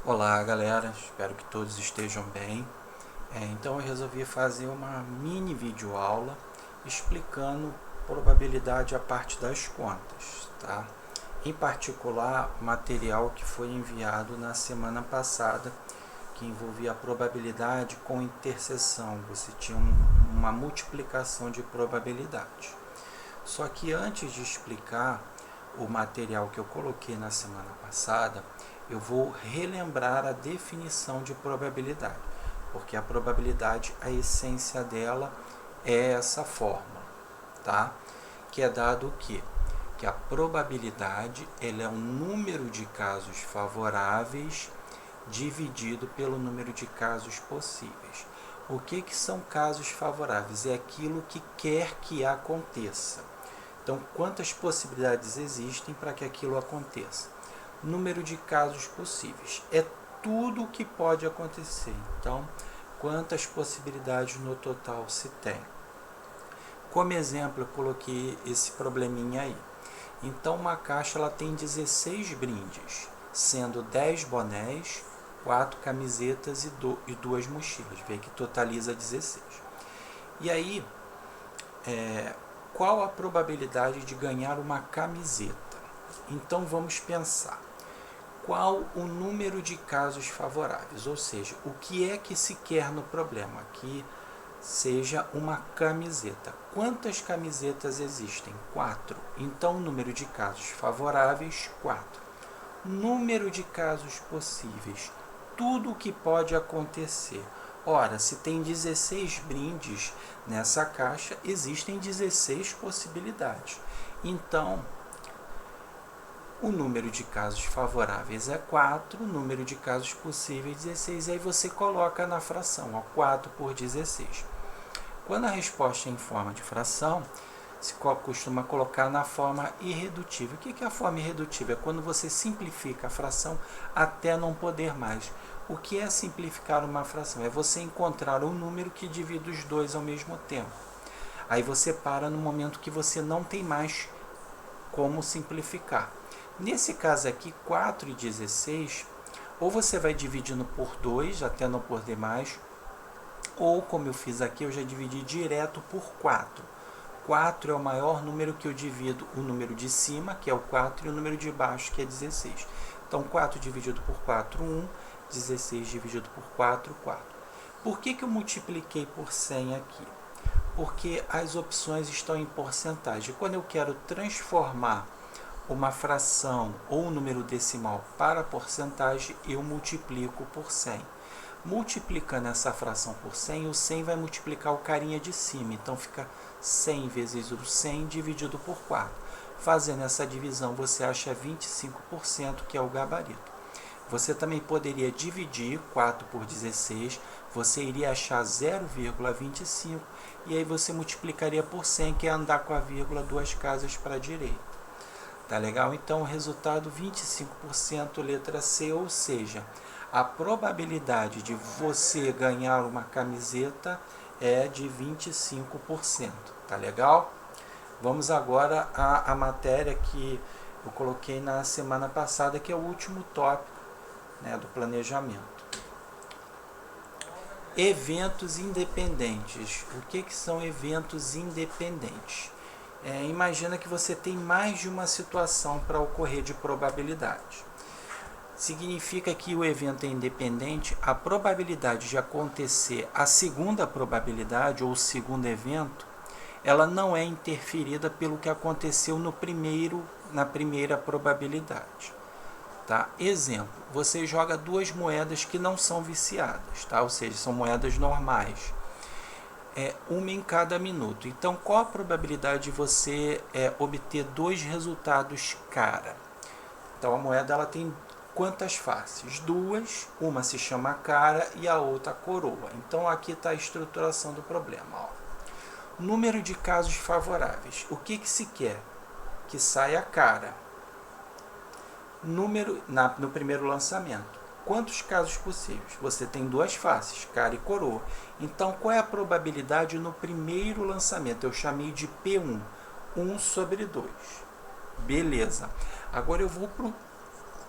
Olá galera, espero que todos estejam bem. Então eu resolvi fazer uma mini videoaula explicando probabilidade a parte das contas, tá? Em particular, material que foi enviado na semana passada, que envolvia a probabilidade com interseção. Você tinha uma multiplicação de probabilidade. Só que antes de explicar o material que eu coloquei na semana passada, eu vou relembrar a definição de probabilidade, porque a probabilidade, a essência dela é essa fórmula, tá? Que é dado o quê? Que a probabilidade ela é o número de casos favoráveis dividido pelo número de casos possíveis. O que são casos favoráveis? É aquilo que quer que aconteça. Então, quantas possibilidades existem para que aquilo aconteça? Número de casos possíveis. É tudo o que pode acontecer. Então, quantas possibilidades no total se tem? Como exemplo, eu coloquei esse probleminha aí. Então, uma caixa ela tem 16 brindes, sendo 10 bonés, 4 camisetas e 2 mochilas. Vê que totaliza 16. E aí, qual a probabilidade de ganhar uma camiseta? Então vamos pensar. Qual o número de casos favoráveis? Ou seja, o que é que se quer no problema? Que seja uma camiseta. Quantas camisetas existem? 4. Então o número de casos favoráveis, 4. Número de casos possíveis. Tudo o que pode acontecer. Ora, se tem 16 brindes nessa caixa, existem 16 possibilidades. Então, o número de casos favoráveis é 4, o número de casos possíveis 16, aí você coloca na fração, ó, 4 por 16. Quando a resposta é em forma de fração, se costuma colocar na forma irredutível. O que é a forma irredutível? É quando você simplifica a fração até não poder mais. O que é simplificar uma fração? É você encontrar um número que divide os dois ao mesmo tempo. Aí você para no momento que você não tem mais como simplificar. Nesse caso aqui, 4 e 16, ou você vai dividindo por 2 até não poder mais, ou como eu fiz aqui, eu já dividi direto por 4. 4 é o maior número que eu divido o número de cima, que é o 4, e o número de baixo, que é 16. Então, 4 dividido por 4, 1. 16 dividido por 4, 4. Por que eu multipliquei por 100 aqui? Porque as opções estão em porcentagem. Quando eu quero transformar uma fração ou um número decimal para porcentagem, eu multiplico por 100. Multiplicando essa fração por 100, o 100 vai multiplicar o carinha de cima. Então, fica 100 vezes o 100 dividido por 4. Fazendo essa divisão, você acha 25%, que é o gabarito. Você também poderia dividir 4 por 16, você iria achar 0,25, e aí você multiplicaria por 100, que é andar com a vírgula 2 casas para a direita. Tá legal? Então, o resultado 25%, letra C, ou seja, a probabilidade de você ganhar uma camiseta é de 25%. Tá legal? Vamos agora à matéria que eu coloquei na semana passada, que é o último tópico, né, do planejamento. Eventos independentes. O que são eventos independentes? Imagina que você tem mais de uma situação para ocorrer de probabilidade. Significa que o evento é independente, a probabilidade de acontecer a segunda probabilidade ou o segundo evento, ela não é interferida pelo que aconteceu na primeira probabilidade. Tá? Exemplo, você joga duas moedas que não são viciadas, tá? Ou seja, são moedas normais. Uma em cada minuto. Então, qual a probabilidade de você obter dois resultados cara? Então, a moeda ela tem quantas faces? Duas, uma se chama cara e a outra coroa. Então, aqui está a estruturação do problema. Ó. Número de casos favoráveis. O que se quer? Que saia cara. No primeiro lançamento. Quantos casos possíveis? Você tem duas faces, cara e coroa. Então, qual é a probabilidade no primeiro lançamento? Eu chamei de P1, 1 sobre 2. Beleza. Agora eu vou para o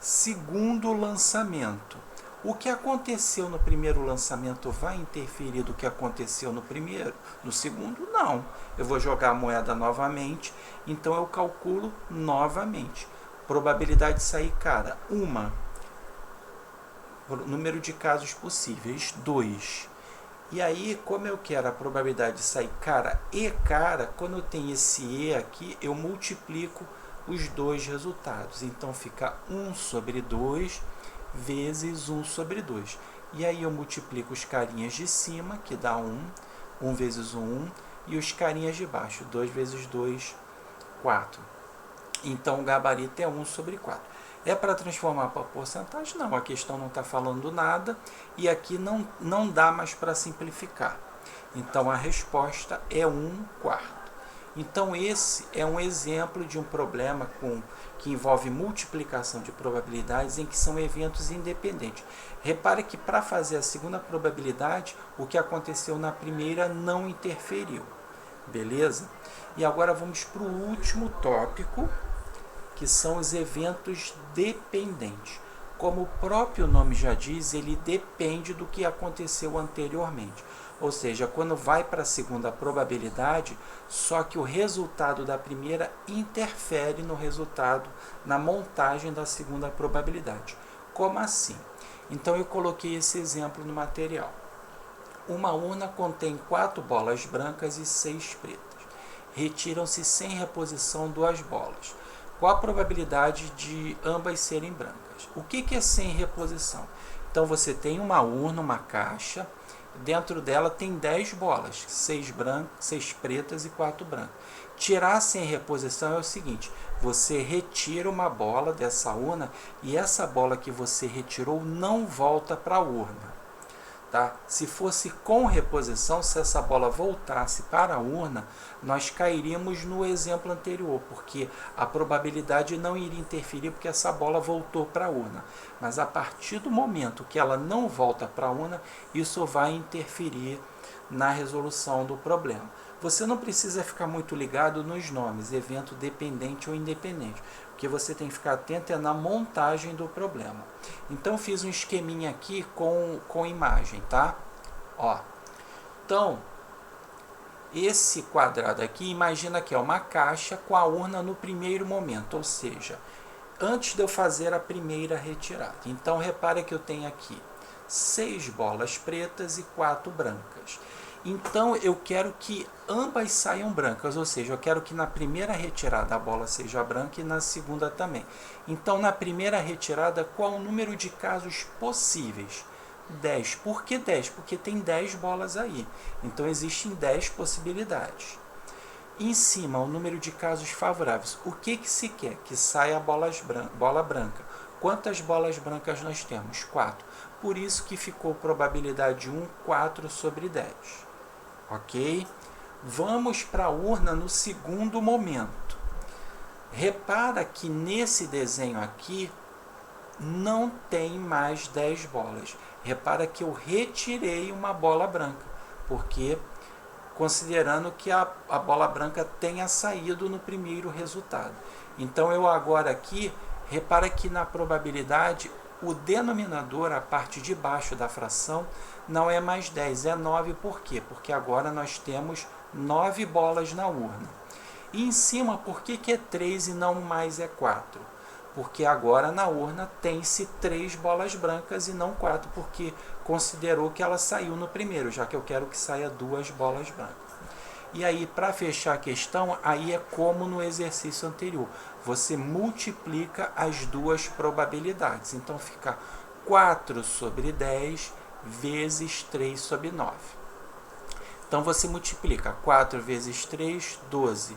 segundo lançamento. O que aconteceu no primeiro lançamento vai interferir do que aconteceu no primeiro? No segundo, não. Eu vou jogar a moeda novamente, então eu calculo novamente. Probabilidade de sair cara, 1. Número de casos possíveis, 2. E aí, como eu quero a probabilidade de sair cara e cara, quando eu tenho esse E aqui, eu multiplico os dois resultados. Então, fica 1 sobre 2 vezes 1 sobre 2. E aí eu multiplico os carinhas de cima, que dá 1, 1 vezes 1, 1, e os carinhas de baixo, 2 vezes 2, 4. Então, o gabarito é 1 sobre 4. É para transformar para porcentagem? Não, a questão não está falando nada e aqui não dá mais para simplificar. Então, a resposta é 1/4. Então, esse é um exemplo de um problema que envolve multiplicação de probabilidades em que são eventos independentes. Repare que para fazer a segunda probabilidade, o que aconteceu na primeira não interferiu. Beleza? E agora vamos para o último tópico, que são os eventos dependentes. Como o próprio nome já diz, ele depende do que aconteceu anteriormente. Ou seja, quando vai para a segunda probabilidade, só que o resultado da primeira interfere no resultado, na montagem da segunda probabilidade. Como assim? Então eu coloquei esse exemplo no material. Uma urna contém 4 bolas brancas e 6 pretas. Retiram-se sem reposição 2 bolas. Qual a probabilidade de ambas serem brancas? O que é sem reposição? Então você tem uma urna, uma caixa, dentro dela tem 10 bolas, 6 brancas, 6 pretas e 4 brancas. Tirar sem reposição é o seguinte: você retira uma bola dessa urna e essa bola que você retirou não volta para a urna. Tá? Se fosse com reposição, se essa bola voltasse para a urna, nós cairíamos no exemplo anterior, porque a probabilidade não iria interferir porque essa bola voltou para a urna. Mas a partir do momento que ela não volta para a urna, isso vai interferir na resolução do problema. Você não precisa ficar muito ligado nos nomes, evento dependente ou independente. O que você tem que ficar atento é na montagem do problema. Então, fiz um esqueminha aqui com imagem, tá? Ó. Então, esse quadrado aqui, imagina que é uma caixa com a urna no primeiro momento, ou seja, antes de eu fazer a primeira retirada. Então, repare que eu tenho aqui 6 bolas pretas e 4 brancas. Então, eu quero que ambas saiam brancas, ou seja, eu quero que na primeira retirada a bola seja branca e na segunda também. Então, na primeira retirada, qual o número de casos possíveis? 10. Por que 10? Porque tem 10 bolas aí. Então, existem 10 possibilidades. Em cima, o número de casos favoráveis. O que se quer? Que saia bola branca. Quantas bolas brancas nós temos? 4. Por isso que ficou probabilidade 1, 4 sobre 10. Ok? Vamos para a urna no segundo momento. Repara que nesse desenho aqui não tem mais 10 bolas. Repara que eu retirei uma bola branca, porque considerando que a bola branca tenha saído no primeiro resultado. Então eu agora aqui, repara que na probabilidade o denominador, a parte de baixo da fração, não é mais 10, é 9. Por quê? Porque agora nós temos 9 bolas na urna. E em cima, por que é 3 e não mais é 4? Porque agora na urna tem-se 3 bolas brancas e não 4, porque considerou que ela saiu no primeiro, já que eu quero que saia 2 bolas brancas. E aí, para fechar a questão, aí é como no exercício anterior. Você multiplica as duas probabilidades. Então, fica 4 sobre 10 vezes 3 sobre 9. Então, você multiplica 4 vezes 3, 12.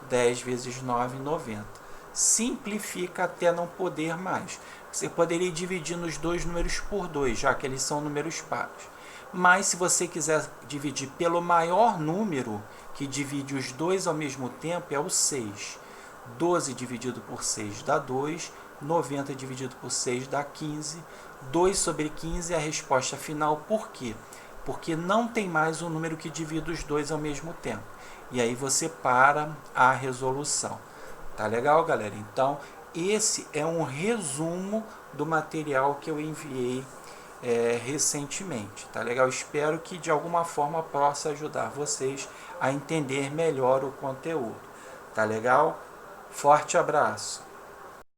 10 vezes 9, 90. Simplifica até não poder mais. Você poderia dividir nos dois números por 2, já que eles são números pares. Mas, se você quiser dividir pelo maior número, que divide os dois ao mesmo tempo, é o 6. 12 dividido por 6 dá 2, 90 dividido por 6 dá 15. 2 sobre 15 é a resposta final. Por quê? Porque não tem mais um número que divida os dois ao mesmo tempo. E aí você para a resolução. Tá legal, galera? Então, esse é um resumo do material que eu enviei recentemente, tá legal? Espero que de alguma forma possa ajudar vocês a entender melhor o conteúdo, tá legal? Forte abraço!